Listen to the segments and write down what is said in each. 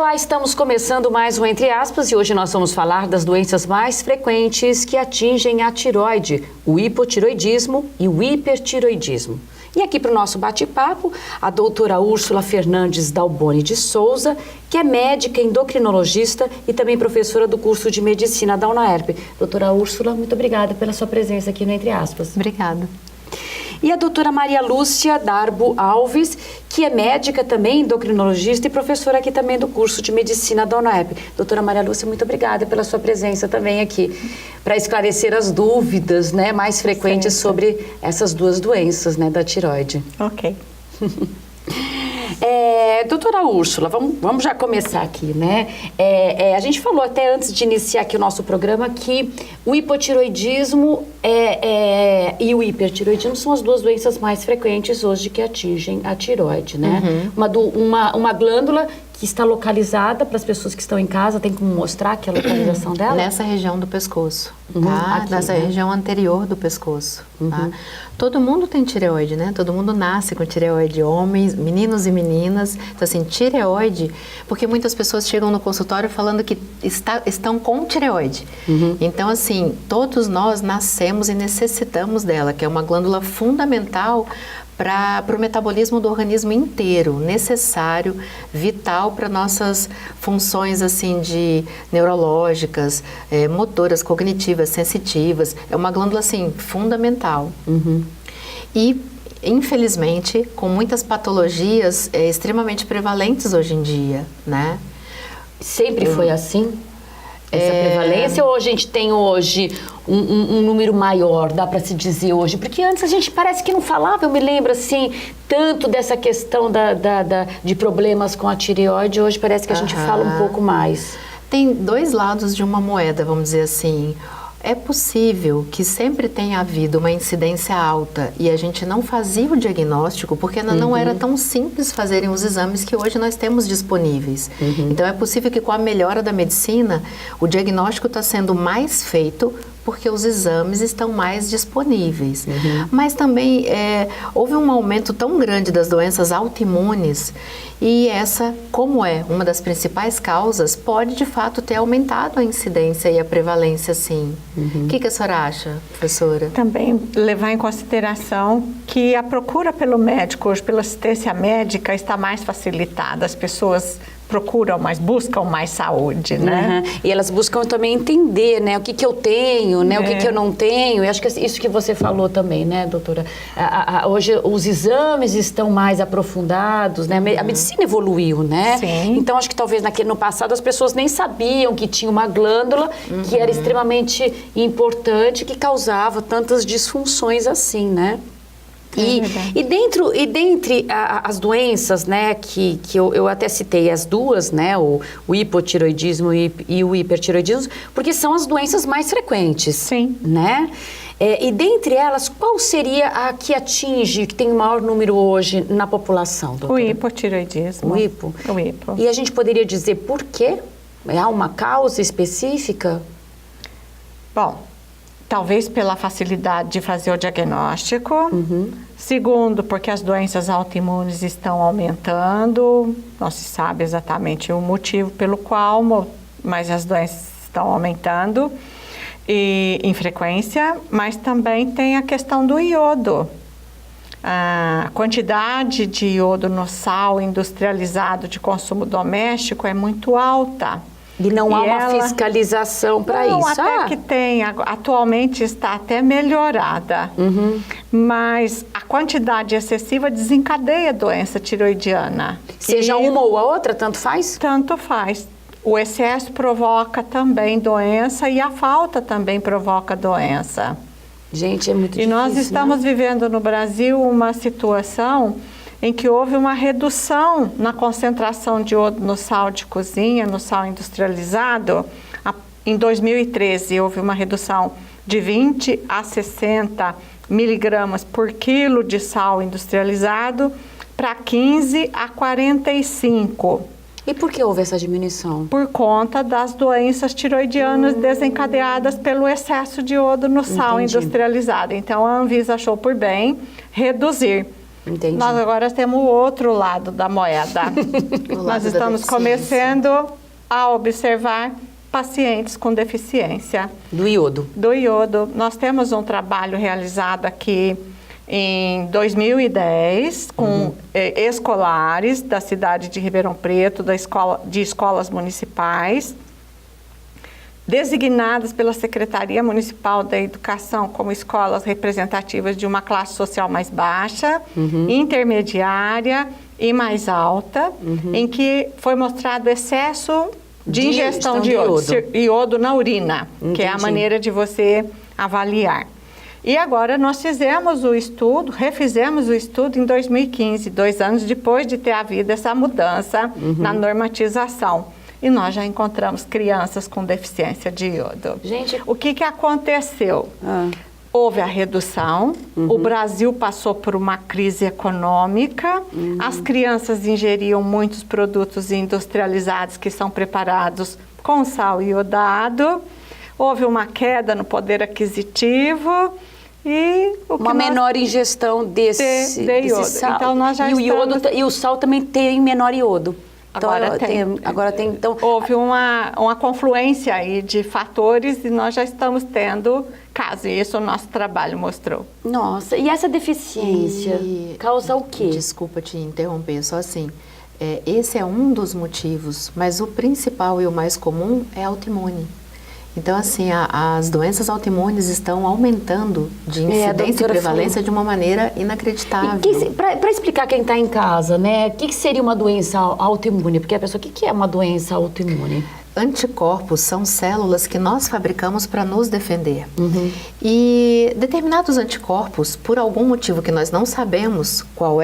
Olá, estamos começando mais um Entre Aspas e hoje nós vamos falar das doenças mais frequentes que atingem a tireoide, o hipotireoidismo e o hipertireoidismo. E aqui para o nosso bate-papo, a doutora Úrsula Fernandes Dalboni de Souza, que é médica, endocrinologista e também professora do curso de medicina da UNAERP. Doutora Úrsula, muito obrigada pela sua presença aqui no Entre Aspas. Obrigada. E a doutora Maria Lúcia Darbo Alves, que é médica também, endocrinologista e professora aqui também do curso de medicina da UNAERP. Doutora Maria Lúcia, muito obrigada pela sua presença também aqui, para esclarecer as dúvidas, né, mais frequentes sobre essas duas doenças, né, da tireoide. Ok. Doutora Úrsula, vamos já começar aqui, né? A gente falou até antes de iniciar aqui o nosso programa que o hipotireoidismo e o hipertireoidismo são as duas doenças mais frequentes hoje que atingem a tireoide, né? Uma glândula que está localizada, para as pessoas que estão em casa, tem como mostrar aqui a localização dela? Nessa região do pescoço, tá? Aqui, nessa região anterior do pescoço, tá? Todo mundo tem tireoide, né? Todo mundo nasce com tireoide, homens, meninos e meninas. Então, assim, tireoide, porque muitas pessoas chegam no consultório falando que estão com tireoide. Então, assim, todos nós nascemos e necessitamos dela, que é uma glândula fundamental para o metabolismo do organismo inteiro, necessário, vital para nossas funções assim de neurológicas, motoras, cognitivas, sensitivas. É uma glândula assim fundamental. E infelizmente com muitas patologias extremamente prevalentes hoje em dia, né? Sempre foi assim? Essa prevalência, ou a gente tem hoje um número maior, dá para se dizer hoje? Porque antes a gente parece que não falava, eu me lembro assim, tanto dessa questão de problemas com a tireoide, hoje parece que a gente fala um pouco mais. Tem dois lados de uma moeda, vamos dizer assim. É possível que sempre tenha havido uma incidência alta e a gente não fazia o diagnóstico porque não era tão simples fazerem os exames que hoje nós temos disponíveis. Então é possível que com a melhora da medicina o diagnóstico está sendo mais feito porque os exames estão mais disponíveis. Mas também houve um aumento tão grande das doenças autoimunes e essa, como é uma das principais causas, pode de fato ter aumentado a incidência e a prevalência, sim. O que a senhora acha, professora? Também levar em consideração que a procura pelo médico, hoje pela assistência médica, está mais facilitada. As pessoas procuram mais, buscam mais saúde, né? E elas buscam também entender, né, o que eu tenho, né, o que eu não tenho. E acho que isso que você falou também, né, doutora? Hoje os exames estão mais aprofundados, né? A medicina evoluiu, né? Sim. Então acho que talvez no passado as pessoas nem sabiam que tinha uma glândula que era extremamente importante, que causava tantas disfunções assim, né? E dentre as doenças, né, que eu até citei as duas, né, o hipotireoidismo e o hipertireoidismo, porque são as doenças mais frequentes. Sim. Né? E dentre elas, qual seria a que atinge, que tem o maior número hoje na população, doutora? O hipotireoidismo. O hipo? O hipo. E a gente poderia dizer por quê? Há uma causa específica? Bom, talvez pela facilidade de fazer o diagnóstico. Segundo, porque as doenças autoimunes estão aumentando. Não se sabe exatamente o motivo pelo qual, mas as doenças estão aumentando em frequência. Mas também tem a questão do iodo. A quantidade de iodo no sal industrializado de consumo doméstico é muito alta. E não há uma fiscalização para isso? Até que tem, atualmente está até melhorada, mas a quantidade excessiva desencadeia a doença tireoidiana. Seja uma ou a outra, tanto faz? Tanto faz. O excesso provoca também doença e a falta também provoca doença. Gente, é muito difícil. E nós estamos vivendo no Brasil uma situação em que houve uma redução na concentração de iodo no sal de cozinha, no sal industrializado. Em 2013, houve uma redução de 20 a 60 miligramas por quilo de sal industrializado para 15 a 45. E por que houve essa diminuição? Por conta das doenças tiroidianas desencadeadas pelo excesso de iodo no sal industrializado. Então, a Anvisa achou por bem reduzir. Entendi. Nós agora temos o outro lado da moeda. Nós estamos começando a observar pacientes com deficiência. Do iodo. Do iodo. Nós temos um trabalho realizado aqui em 2010 com escolares da cidade de Ribeirão Preto, de escolas municipais, designadas pela Secretaria Municipal da Educação como escolas representativas de uma classe social mais baixa, intermediária e mais alta, em que foi mostrado excesso de ingestão de iodo na urina, que é a maneira de você avaliar. E agora nós fizemos o estudo, refizemos o estudo em 2015, 2 anos depois de ter havido essa mudança na normatização. E nós já encontramos crianças com deficiência de iodo. Gente, o que aconteceu? Houve a redução, o Brasil passou por uma crise econômica, as crianças ingeriam muitos produtos industrializados que são preparados com sal iodado, houve uma queda no poder aquisitivo e uma menor ingestão desse sal. Então, nós já e o sal também tem menor iodo. Então, Agora tem. Então, houve uma confluência aí de fatores e nós já estamos tendo casos. E isso o nosso trabalho mostrou. Nossa, e essa deficiência causa o quê? Desculpa te interromper, só assim, esse é um dos motivos, mas o principal e o mais comum é a autoimune. Então, assim, as doenças autoimunes estão aumentando de incidência e prevalência de uma maneira inacreditável. Para explicar quem está em casa, né, o que seria uma doença autoimune? Porque a pessoa, o que é uma doença autoimune? Anticorpos são células que nós fabricamos para nos defender. E determinados anticorpos, por algum motivo que nós não sabemos qual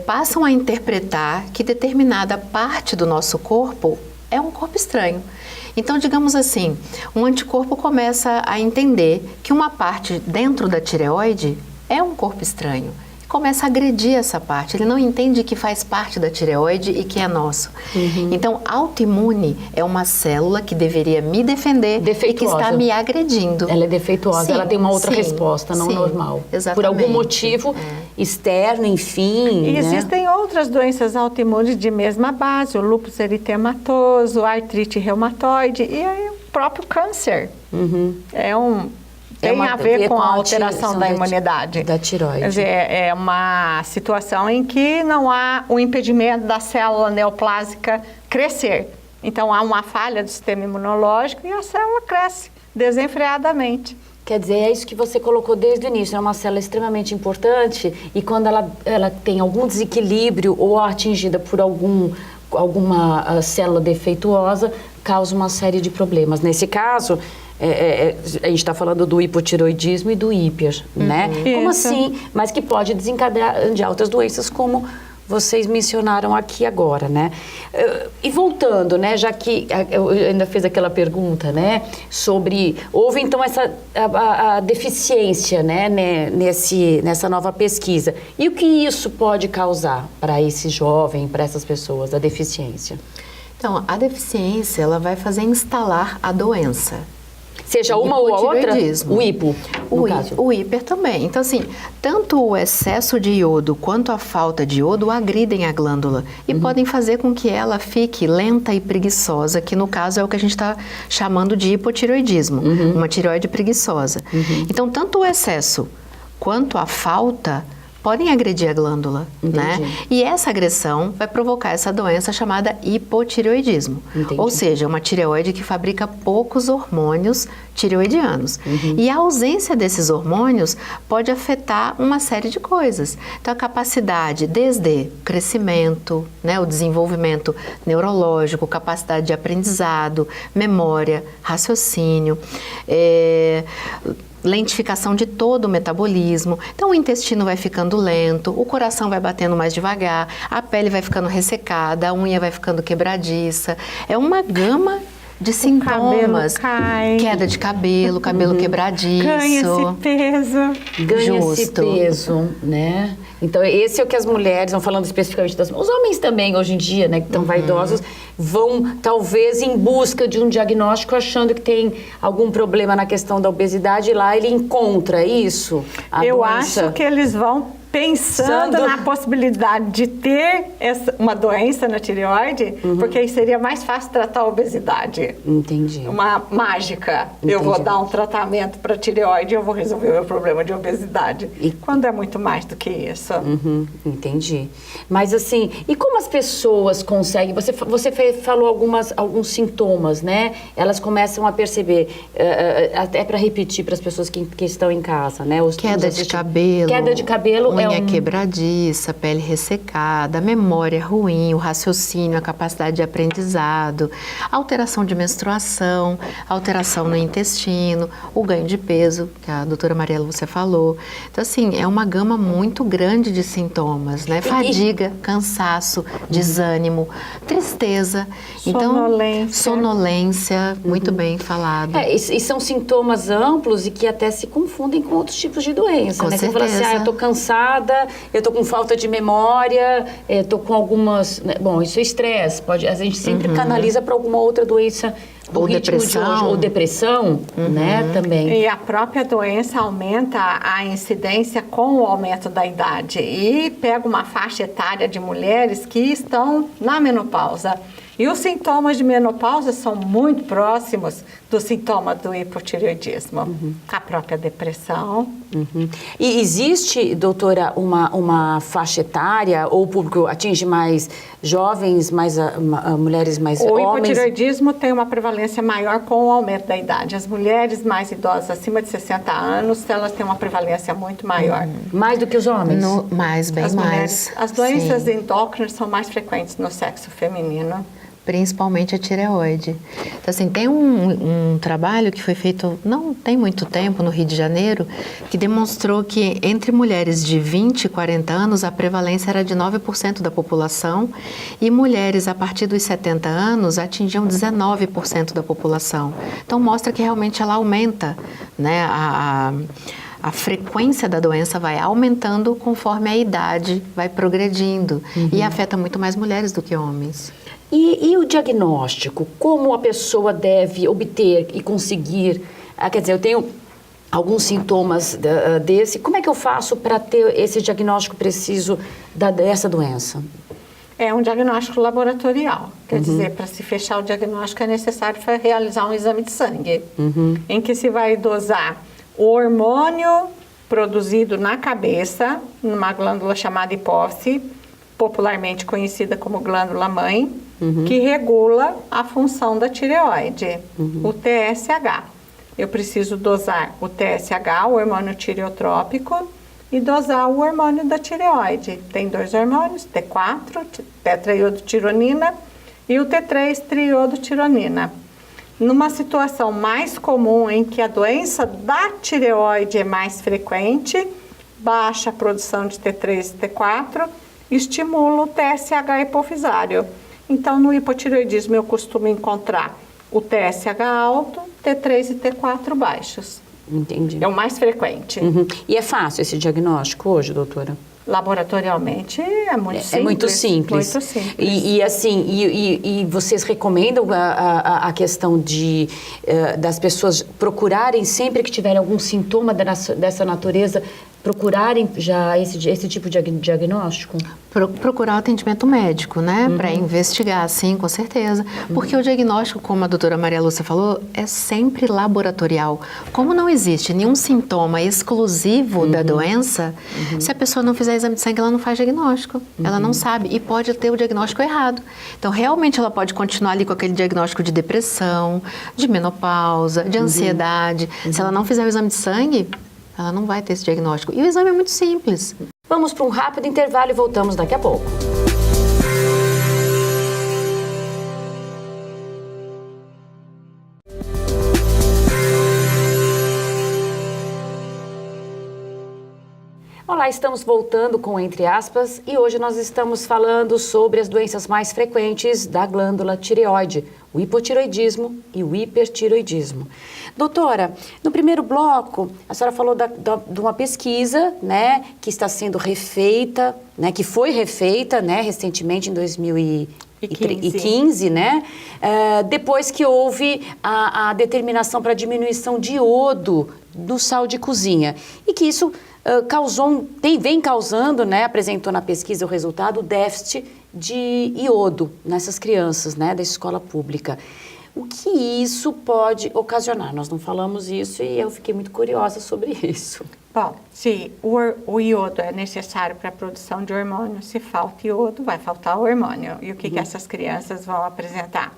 passam a interpretar que determinada parte do nosso corpo é um corpo estranho. Então, digamos assim, um anticorpo começa a entender que uma parte dentro da tireoide é um corpo estranho. Começa a agredir essa parte. Ele não entende que faz parte da tireoide e que é nosso. Então, autoimune é uma célula que deveria me defender e que está me agredindo. Ela é defeituosa, ela tem uma outra resposta, não normal. Exatamente. Por algum motivo externo, enfim. E existem outras doenças autoimunes de mesma base, o lúpus eritematoso, a artrite reumatoide e aí o próprio câncer. Tem a ver com a alteração da imunidade. Da tireoide. Quer dizer, é uma situação em que não há o impedimento da célula neoplásica crescer. Então, há uma falha do sistema imunológico e a célula cresce desenfreadamente. Quer dizer, é isso que você colocou desde o início, é uma célula extremamente importante e quando ela tem algum desequilíbrio ou atingida por alguma célula defeituosa, causa uma série de problemas. Nesse caso, a gente está falando do hipotireoidismo e do hiper, né? Como assim? Mas que pode desencadear de outras doenças, como vocês mencionaram aqui agora, né? E voltando, né? Já que eu ainda fiz aquela pergunta, né? Sobre, houve então a deficiência, né? Nessa nova pesquisa. E o que isso pode causar para esse jovem, para essas pessoas, a deficiência? Então, a deficiência, ela vai fazer instalar a doença. Seja uma ou a outra? O hipo, no caso. O hiper também. Então, assim, tanto o excesso de iodo quanto a falta de iodo agridem a glândula e podem fazer com que ela fique lenta e preguiçosa, que no caso é o que a gente está chamando de hipotireoidismo, uma tireoide preguiçosa. Então, tanto o excesso quanto a falta podem agredir a glândula, né? E essa agressão vai provocar essa doença chamada hipotireoidismo. Ou seja, uma tireoide que fabrica poucos hormônios tireoidianos. E a ausência desses hormônios pode afetar uma série de coisas. Então, a capacidade desde crescimento, né, o desenvolvimento neurológico, capacidade de aprendizado, memória, raciocínio, lentificação de todo o metabolismo. Então, o intestino vai ficando lento, o coração vai batendo mais devagar, a pele vai ficando ressecada, a unha vai ficando quebradiça. É uma gama de sintomas. Cai. Queda de cabelo, cabelo quebradiço. Ganha-se peso. Ganha-se peso, né? Então, esse é o que as mulheres, vão falando especificamente das... Os homens também, hoje em dia, né, que estão vaidosos, vão, talvez, em busca de um diagnóstico, achando que tem algum problema na questão da obesidade, e lá ele encontra isso, Eu acho que eles vão pensando na possibilidade de ter uma doença na tireoide, porque aí seria mais fácil tratar a obesidade. Entendi. Uma mágica. Entendi. Eu vou dar um tratamento para tireoide e eu vou resolver o meu problema de obesidade. Quando é muito mais do que isso. Entendi. Mas assim, e como as pessoas conseguem... Você falou alguns sintomas, né? Elas começam a perceber, até para repetir para as pessoas que estão em casa, né? Queda de cabelo. Queda de cabelo unha quebradiça, pele ressecada, memória ruim, o raciocínio, a capacidade de aprendizado, alteração de menstruação, alteração no intestino, o ganho de peso, que a doutora Maria Lúcia falou. Então, assim, é uma gama muito grande de sintomas, né? Fadiga, cansaço, desânimo, tristeza. Sonolência, muito bem falado. E são sintomas amplos e que até se confundem com outros tipos de doença, Com né? certeza. Você fala assim, eu tô cansada, eu tô com falta de memória, eu tô com algumas... Né? Bom, isso é estresse, a gente sempre canaliza para alguma outra doença do ou ritmo depressão. de hoje, ou depressão, né, também. E a própria doença aumenta a incidência com o aumento da idade e pega uma faixa etária de mulheres que estão na menopausa. E os sintomas de menopausa são muito próximos do sintoma do hipotireoidismo, a própria depressão. E existe, doutora, uma faixa etária, ou o público atinge mais jovens, mais mulheres, mais O homens? O hipotireoidismo tem uma prevalência maior com o aumento da idade. As mulheres mais idosas, acima de 60 anos, elas têm uma prevalência muito maior. Mais do que os homens? Bem mais. As doenças Sim. endócrinas são mais frequentes no sexo feminino. Principalmente a tireoide. Então, assim, tem um trabalho que foi feito não tem muito tempo no Rio de Janeiro, que demonstrou que entre mulheres de 20 e 40 anos a prevalência era de 9% da população e mulheres a partir dos 70 anos atingiam 19% da população. Então, mostra que realmente ela aumenta, né, a frequência da doença vai aumentando conforme a idade vai progredindo e afeta muito mais mulheres do que homens. E o diagnóstico? Como a pessoa deve obter e conseguir? Quer dizer, eu tenho alguns sintomas desse. Como é que eu faço para ter esse diagnóstico preciso dessa doença? É um diagnóstico laboratorial. Quer dizer, para se fechar o diagnóstico é necessário realizar um exame de sangue, em que se vai dosar o hormônio produzido na cabeça, numa glândula chamada hipófise, popularmente conhecida como glândula-mãe, que regula a função da tireoide, o TSH. Eu preciso dosar o TSH, o hormônio tireotrópico, e dosar o hormônio da tireoide. Tem dois hormônios, T4, tetraiodotironina, e o T3, triodotironina. Numa situação mais comum em que a doença da tireoide é mais frequente, baixa a produção de T3 e T4, estimula o TSH hipofisário. Então, no hipotireoidismo, eu costumo encontrar o TSH alto, T3 e T4 baixos. Entendi. É o mais frequente. E é fácil esse diagnóstico hoje, doutora? Laboratorialmente é muito simples. É muito simples. Muito simples. E assim, e vocês recomendam a questão das pessoas procurarem sempre que tiverem algum sintoma dessa natureza, procurarem já esse tipo de diagnóstico? Procurar o atendimento médico, né? Para investigar, sim, com certeza. Porque o diagnóstico, como a doutora Maria Lúcia falou, é sempre laboratorial. Como não existe nenhum sintoma exclusivo da doença, se a pessoa não fizer exame de sangue, ela não faz diagnóstico. Ela não sabe e pode ter o diagnóstico errado. Então, realmente, ela pode continuar ali com aquele diagnóstico de depressão, de menopausa, de ansiedade. Se ela não fizer o exame de sangue, ela não vai ter esse diagnóstico. E o exame é muito simples. Vamos para um rápido intervalo e voltamos daqui a pouco. Olá, estamos voltando com Entre Aspas e hoje nós estamos falando sobre as doenças mais frequentes da glândula tireoide, o hipotireoidismo e o hipertireoidismo. Doutora, no primeiro bloco, a senhora falou de uma pesquisa, né, que está sendo refeita, né, que foi refeita, né, recentemente em 2015, né, depois que houve a determinação para diminuição de iodo do sal de cozinha e que isso vem causando, né, apresentou na pesquisa o resultado, o déficit de iodo nessas crianças, né, da escola pública. O que isso pode ocasionar? Nós não falamos isso e eu fiquei muito curiosa sobre isso. Bom, se o iodo é necessário para a produção de hormônio, se falta iodo, vai faltar o hormônio. E o que essas crianças vão apresentar?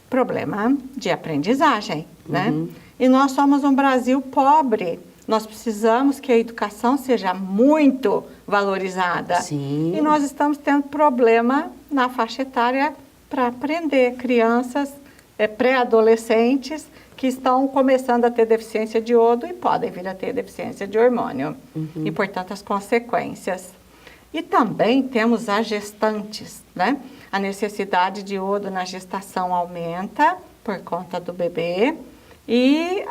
Problema de aprendizagem, né? E nós somos um Brasil pobre. Nós precisamos que a educação seja muito valorizada. Sim. E nós estamos tendo problema na faixa etária para aprender. Crianças pré-adolescentes que estão começando a ter deficiência de iodo e podem vir a ter deficiência de hormônio. E, portanto, as consequências. E também temos as gestantes, né? A necessidade de iodo na gestação aumenta por conta do bebê e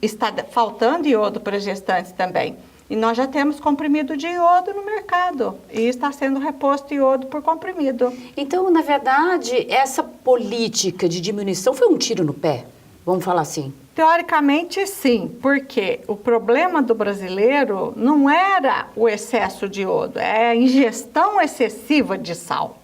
está faltando iodo para as gestantes também. E nós já temos comprimido de iodo no mercado e está sendo reposto iodo por comprimido. Então, na verdade, essa política de diminuição foi um tiro no pé, vamos falar assim? Teoricamente, sim, porque o problema do brasileiro não era o excesso de iodo, é a ingestão excessiva de sal.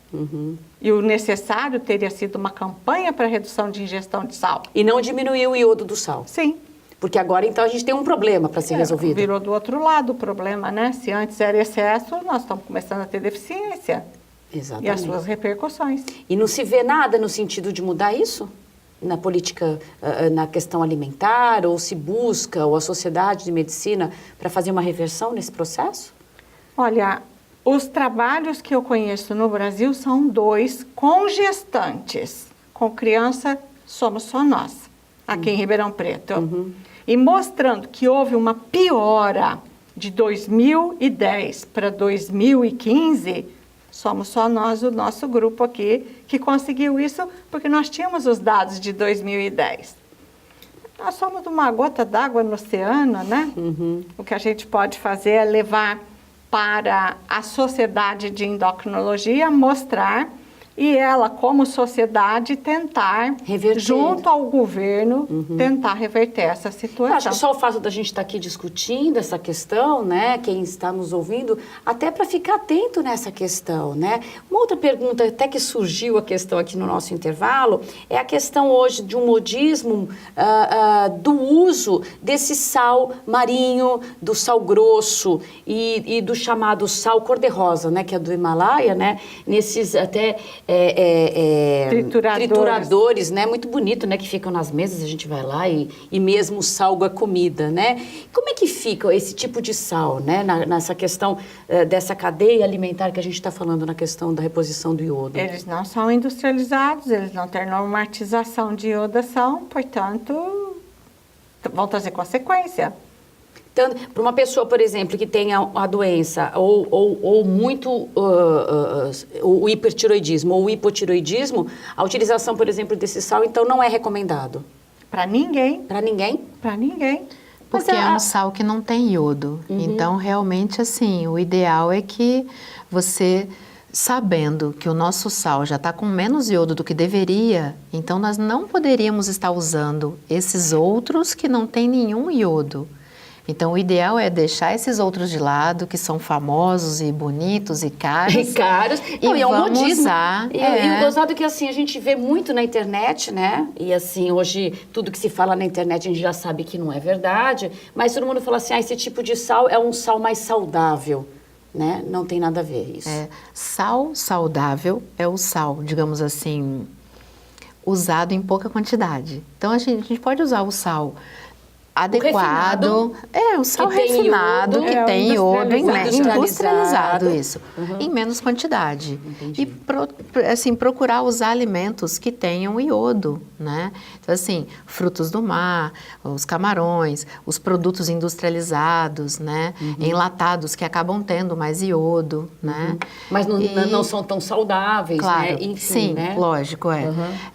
E o necessário teria sido uma campanha para redução de ingestão de sal. E não diminuiu o iodo do sal? Sim. Porque agora, então, a gente tem um problema para ser resolvido. Virou do outro lado o problema, né? Se antes era excesso, nós estamos começando a ter deficiência. Exatamente. E as suas repercussões. E não se vê nada no sentido de mudar isso? Na política, na questão alimentar, ou se busca, ou a sociedade de medicina, para fazer uma reversão nesse processo? Olha, os trabalhos que eu conheço no Brasil são 2 com gestantes. Com criança, somos só nós, aqui em Ribeirão Preto. E mostrando que houve uma piora de 2010 para 2015, somos só nós, o nosso grupo aqui, que conseguiu isso, porque nós tínhamos os dados de 2010. Nós somos uma gota d'água no oceano, né? O que a gente pode fazer é levar para a Sociedade de Endocrinologia, mostrar, e ela, como sociedade, tentar, reverter, junto ao governo, tentar reverter essa situação. Acho que só o fato da gente estar aqui discutindo essa questão, né, quem está nos ouvindo, até para ficar atento nessa questão, né. Uma outra pergunta, até que surgiu a questão aqui no nosso intervalo, é a questão hoje de um modismo do uso desse sal marinho, do sal grosso e do chamado sal cor-de-rosa, né, que é do Himalaia, né, nesses até... trituradores, né? Muito bonito, né? Que ficam nas mesas, a gente vai lá e mesmo salga a comida, né? Como é que fica esse tipo de sal, né? Nessa questão dessa cadeia alimentar que a gente está falando na questão da reposição do iodo? Eles não são industrializados, eles não têm normatização de iodação, portanto, vão trazer consequência. Então, para uma pessoa, por exemplo, que tenha a doença ou muito o hipertiroidismo ou o hipotiroidismo, a utilização, por exemplo, desse sal, então, não é recomendado? Para ninguém. Para ninguém? Para ninguém. Porque é um sal que não tem iodo. Então, realmente, assim, o ideal é que você, sabendo que o nosso sal já está com menos iodo do que deveria, então nós não poderíamos estar usando esses outros que não têm nenhum iodo. Então, o ideal é deixar esses outros de lado, que são famosos e bonitos e caros. E caros. Não, e é um vamos modismo. usar. E o gozado é que, assim, a gente vê muito na internet, né? E, assim, hoje, tudo que se fala na internet, a gente já sabe que não é verdade. Mas todo mundo fala assim, esse tipo de sal é um sal mais saudável, né? Não tem nada a ver isso. Sal saudável é o sal, digamos assim, usado em pouca quantidade. Então, a gente pode usar o sal adequado, o sal refinado, que tem iodo, industrializado isso, em menos quantidade. Entendi. E, assim, procurar usar alimentos que tenham iodo, né? Então, assim, frutos do mar, os camarões, os produtos industrializados, né? Enlatados, que acabam tendo mais iodo, né? Mas não são tão saudáveis, claro, né? Enfim, sim, né? Lógico,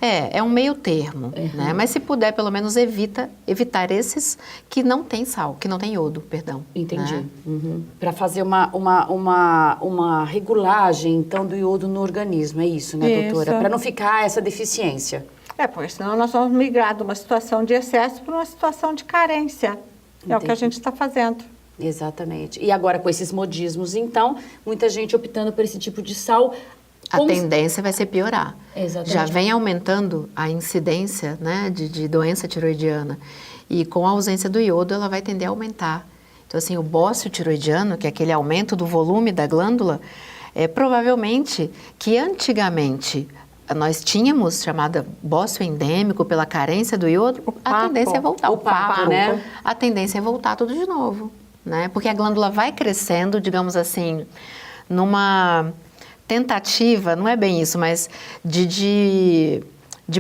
é um meio termo, né? Mas se puder, pelo menos evitar esses que não tem sal, que não tem iodo, perdão. Entendi. Né? Para fazer uma regulagem, então, do iodo no organismo, é isso, né, doutora? Para não ficar essa deficiência. Porque senão nós vamos migrar de uma situação de excesso para uma situação de carência. Entendi. É o que a gente está fazendo. Exatamente. E agora com esses modismos, então, muita gente optando por esse tipo de sal. A tendência vai ser piorar. Exatamente. Já vem aumentando a incidência, né, de doença tiroidiana. E com a ausência do iodo, ela vai tender a aumentar. Então, assim, o bócio tiroidiano, que é aquele aumento do volume da glândula, provavelmente que antigamente nós tínhamos chamada bócio endêmico pela carência do iodo, a tendência é voltar. O papo, né? A tendência é voltar tudo de novo, né? Porque a glândula vai crescendo, digamos assim, numa tentativa, não é bem isso, mas de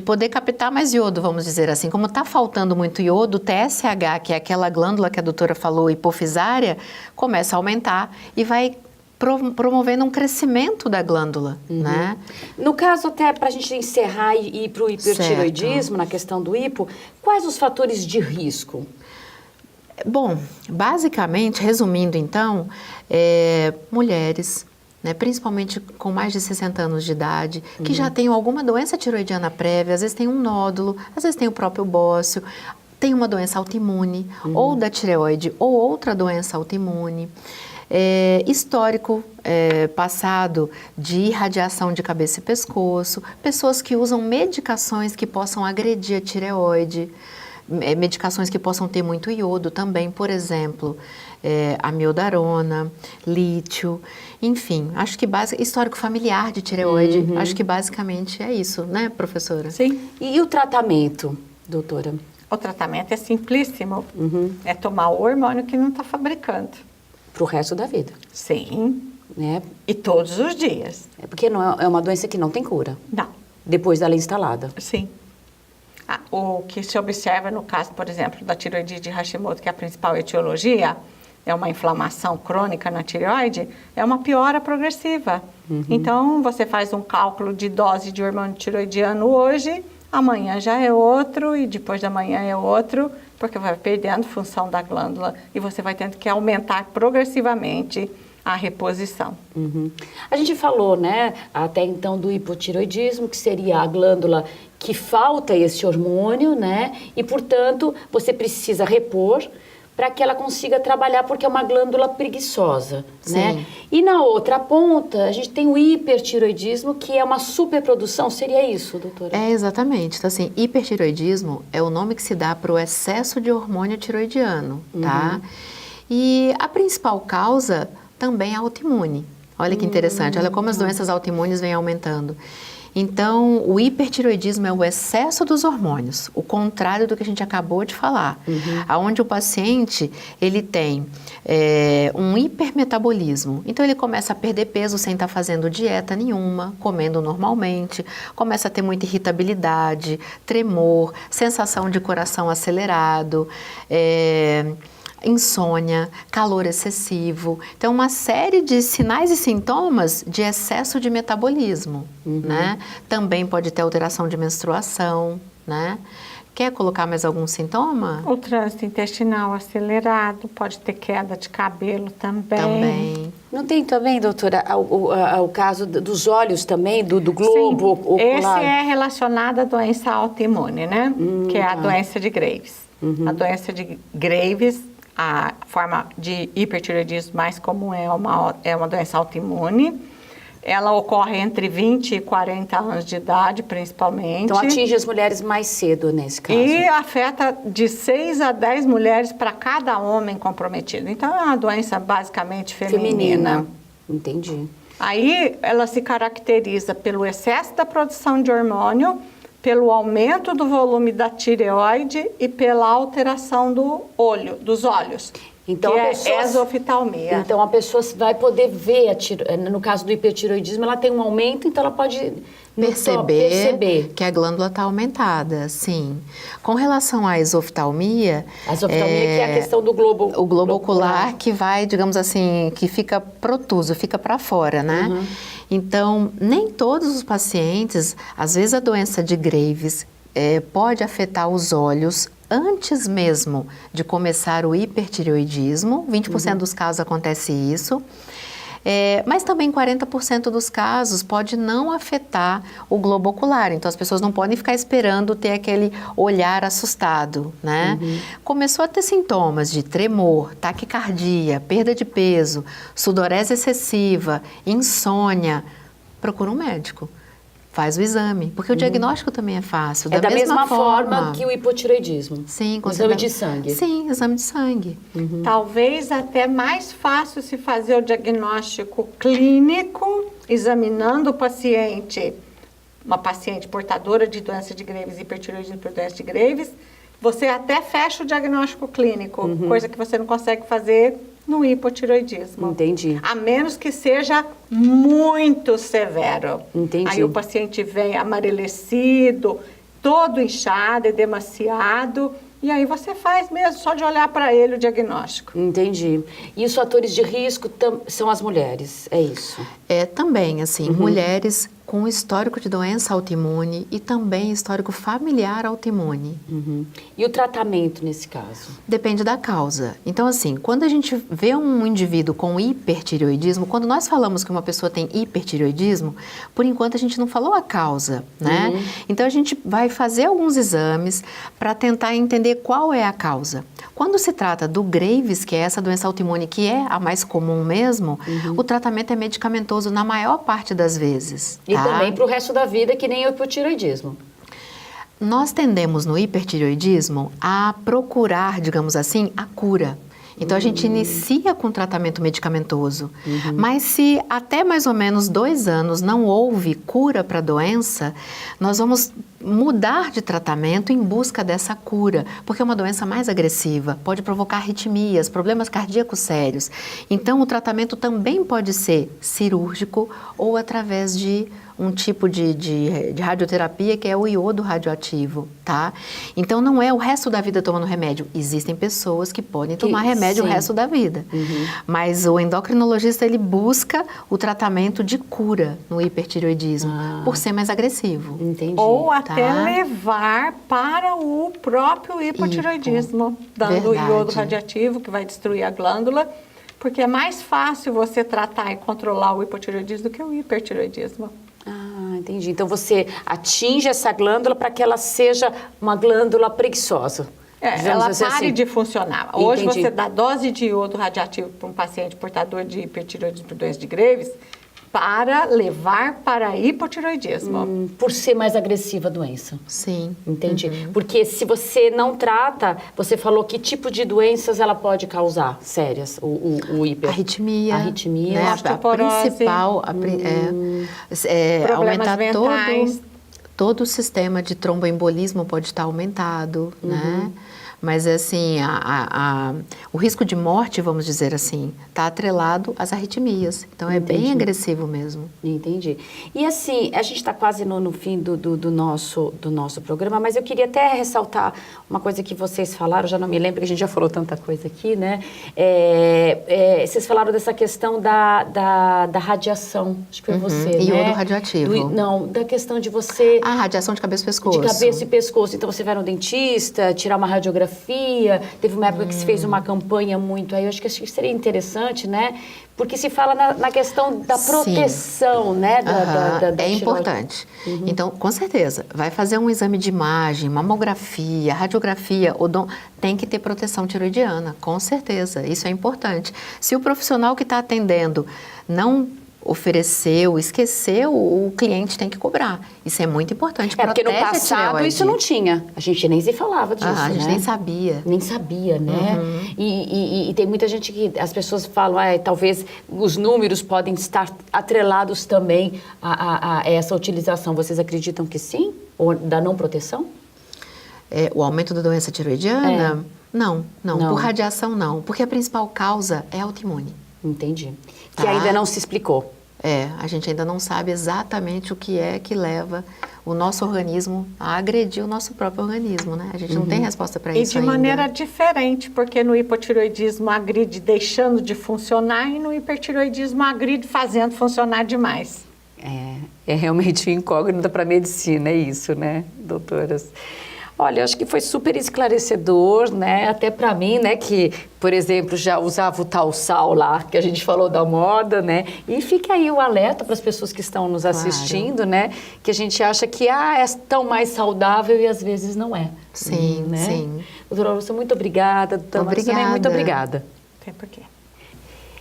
poder captar mais iodo, vamos dizer assim. Como está faltando muito iodo, o TSH, que é aquela glândula que a doutora falou, hipofisária, começa a aumentar e vai promovendo um crescimento da glândula, né? No caso, até para a gente encerrar e ir para o hipertiroidismo, na questão do hipo, quais os fatores de risco? Bom, basicamente, resumindo então, mulheres, né, principalmente com mais de 60 anos de idade, que já tenham alguma doença tiroidiana prévia, às vezes tem um nódulo, às vezes tem o próprio bócio, tem uma doença autoimune, ou da tireoide, ou outra doença autoimune. Histórico passado de irradiação de cabeça e pescoço, pessoas que usam medicações que possam agredir a tireoide, medicações que possam ter muito iodo também, por exemplo, amiodarona, lítio, enfim, acho que histórico familiar de tireoide, acho que basicamente é isso, né, professora? Sim. E o tratamento, doutora? O tratamento é simplíssimo, é tomar o hormônio que não está fabricando. Para o resto da vida. Sim. Né? E todos os dias. É porque não é uma doença que não tem cura. Não. Depois dela instalada. Sim. O que se observa no caso, por exemplo, da tireoidite de Hashimoto, que é a principal etiologia, é uma inflamação crônica na tireoide, é uma piora progressiva. Então, você faz um cálculo de dose de hormônio tiroidiano hoje, amanhã já é outro e depois da manhã é outro, porque vai perdendo função da glândula e você vai tendo que aumentar progressivamente a reposição. A gente falou, né, até então do hipotiroidismo, que seria a glândula que falta esse hormônio, né, e portanto você precisa repor para que ela consiga trabalhar, porque é uma glândula preguiçosa, né? E na outra ponta, a gente tem o hipertiroidismo, que é uma superprodução. Seria isso, doutora? Exatamente. Então, assim, hipertiroidismo é o nome que se dá para o excesso de hormônio tiroidiano, tá? E a principal causa também é autoimune. Olha que interessante, olha como as doenças autoimunes vêm aumentando. Então, o hipertiroidismo é o excesso dos hormônios, o contrário do que a gente acabou de falar, onde o paciente ele tem um hipermetabolismo. Então, ele começa a perder peso sem estar fazendo dieta nenhuma, comendo normalmente, começa a ter muita irritabilidade, tremor, sensação de coração acelerado, insônia, calor excessivo. Então, uma série de sinais e sintomas de excesso de metabolismo, né? Também pode ter alteração de menstruação, né? Quer colocar mais algum sintoma? O trânsito intestinal acelerado, pode ter queda de cabelo também. Também. Não tem também, doutora, o caso dos olhos também, do globo ocular? Esse é relacionado à doença autoimune, né? Que é a doença de Graves. A doença de Graves, a forma de hipertireoidismo mais comum é uma doença autoimune. Ela ocorre entre 20 e 40 anos de idade, principalmente. Então, atinge as mulheres mais cedo, nesse caso. E afeta de 6 a 10 mulheres para cada homem comprometido. Então, é uma doença basicamente feminina. Entendi. Aí, ela se caracteriza pelo excesso da produção de hormônio, pelo aumento do volume da tireoide e pela alteração dos olhos. Então, que é exoftalmia. Então, a pessoa vai poder ver, no caso do hipertiroidismo, ela tem um aumento, então ela pode perceber que a glândula está aumentada, sim. Com relação à exoftalmia... A exoftalmia que é a questão do globo... O globo ocular que vai, digamos assim, que fica protuso, fica para fora, né? Então, nem todos os pacientes, às vezes a doença de Graves pode afetar os olhos antes mesmo de começar o hipertireoidismo, 20% dos casos acontece isso. Mas também 40% dos casos pode não afetar o globo ocular, então as pessoas não podem ficar esperando ter aquele olhar assustado, né? Começou a ter sintomas de tremor, taquicardia, perda de peso, sudorese excessiva, insônia, procura um médico. Faz o exame, porque o diagnóstico também é fácil. É da mesma forma que o hipotireoidismo. Sim, exame de sangue. Sim, exame de sangue. Talvez até mais fácil se fazer o diagnóstico clínico, examinando o paciente, uma paciente portadora de doença de Graves, hipertireoidismo por doença de Graves, você até fecha o diagnóstico clínico, coisa que você não consegue fazer no hipotireoidismo. Entendi. A menos que seja muito severo. Entendi. Aí o paciente vem amarelecido, todo inchado, edemaciado, e aí você faz mesmo só de olhar para ele o diagnóstico. Entendi. E os fatores de risco são as mulheres, é isso? Também, assim, mulheres com histórico de doença autoimune e também histórico familiar autoimune. E o tratamento nesse caso? Depende da causa. Então, assim, quando a gente vê um indivíduo com hipertireoidismo, quando nós falamos que uma pessoa tem hipertireoidismo, por enquanto a gente não falou a causa, né? Então, a gente vai fazer alguns exames para tentar entender qual é a causa. Quando se trata do Graves, que é essa doença autoimune que é a mais comum mesmo, o tratamento é medicamentoso na maior parte das vezes. E também para o resto da vida, que nem o hipotireoidismo. Nós tendemos no hipertireoidismo a procurar, digamos assim, a cura. Então, a gente inicia com tratamento medicamentoso, mas se até mais ou menos 2 anos não houve cura para a doença, nós vamos mudar de tratamento em busca dessa cura, porque é uma doença mais agressiva, pode provocar arritmias, problemas cardíacos sérios. Então, o tratamento também pode ser cirúrgico ou através de um tipo de radioterapia que é o iodo radioativo, tá? Então, não é o resto da vida tomando remédio. Existem pessoas que podem tomar remédio o resto da vida. Mas o endocrinologista, ele busca o tratamento de cura no hipertireoidismo, por ser mais agressivo. Entendi. Ou até levar para o próprio hipotireoidismo, dando o iodo radioativo, que vai destruir a glândula, porque é mais fácil você tratar e controlar o hipotireoidismo do que o hipertireoidismo. Entendi. Então, você atinge essa glândula para que ela seja uma glândula preguiçosa. Ela pare de funcionar. Hoje Entendi. você dá dose de iodo radioativo para um paciente portador de hipertireoidismo por doença de Graves para levar para hipotireoidismo. Por ser mais agressiva a doença. Sim. Entendi. Porque se você não trata, você falou que tipo de doenças ela pode causar sérias, o hiper? Arritmia. Arritmia. Né? A Osteoporose. principal, aumentar mentais. todo o sistema de tromboembolismo pode estar aumentado, né? Mas, assim, o risco de morte, vamos dizer assim, está atrelado às arritmias. Então, é bem agressivo mesmo. Entendi. E, assim, a gente está quase no fim do nosso programa, mas eu queria até ressaltar uma coisa que vocês falaram, já não me lembro, que a gente já falou tanta coisa aqui, né? Vocês falaram dessa questão da radiação, acho que foi você, né? Iodo radioativo. Da questão de você... radiação de cabeça e pescoço. De cabeça e pescoço. Então, você vai no dentista, tirar uma radiografia. Teve uma época que se fez uma campanha muito aí. Eu acho que seria interessante, né? Porque se fala na questão da proteção, né? Da é importante. Então, com certeza, vai fazer um exame de imagem, mamografia, radiografia, tem que ter proteção tiroidiana, com certeza. Isso é importante. Se o profissional que está atendendo não ofereceu, esqueceu, o cliente tem que cobrar. Isso é muito importante. Porque no passado isso não tinha. A gente nem se falava disso, a gente nem sabia. Nem sabia, né? E tem muita gente que as pessoas falam, talvez os números podem estar atrelados também a essa utilização. Vocês acreditam que sim? Ou da não proteção? O aumento da doença tiroidiana? Não. Por radiação, não. Porque a principal causa é autoimune. Entendi. Que ainda não se explicou. A gente ainda não sabe exatamente o que é que leva o nosso organismo a agredir o nosso próprio organismo, né? A gente não tem resposta para isso ainda. E de maneira diferente, porque no hipotireoidismo agride deixando de funcionar e no hipertireoidismo agride fazendo funcionar demais. É realmente incógnita para a medicina, é isso, né, doutoras? Olha, acho que foi super esclarecedor, né? Até para mim, né? Que, por exemplo, já usava o tal sal lá, que a gente falou da moda, né? E fica aí o alerta para as pessoas que estão nos assistindo, né? Que a gente acha que é tão mais saudável e às vezes não é. Sim, né? sim. Doutora Lúcia, muito obrigada. Doutora Marisa também, muito obrigada. Tem porquê.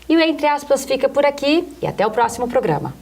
E o Entre Aspas fica por aqui e até o próximo programa.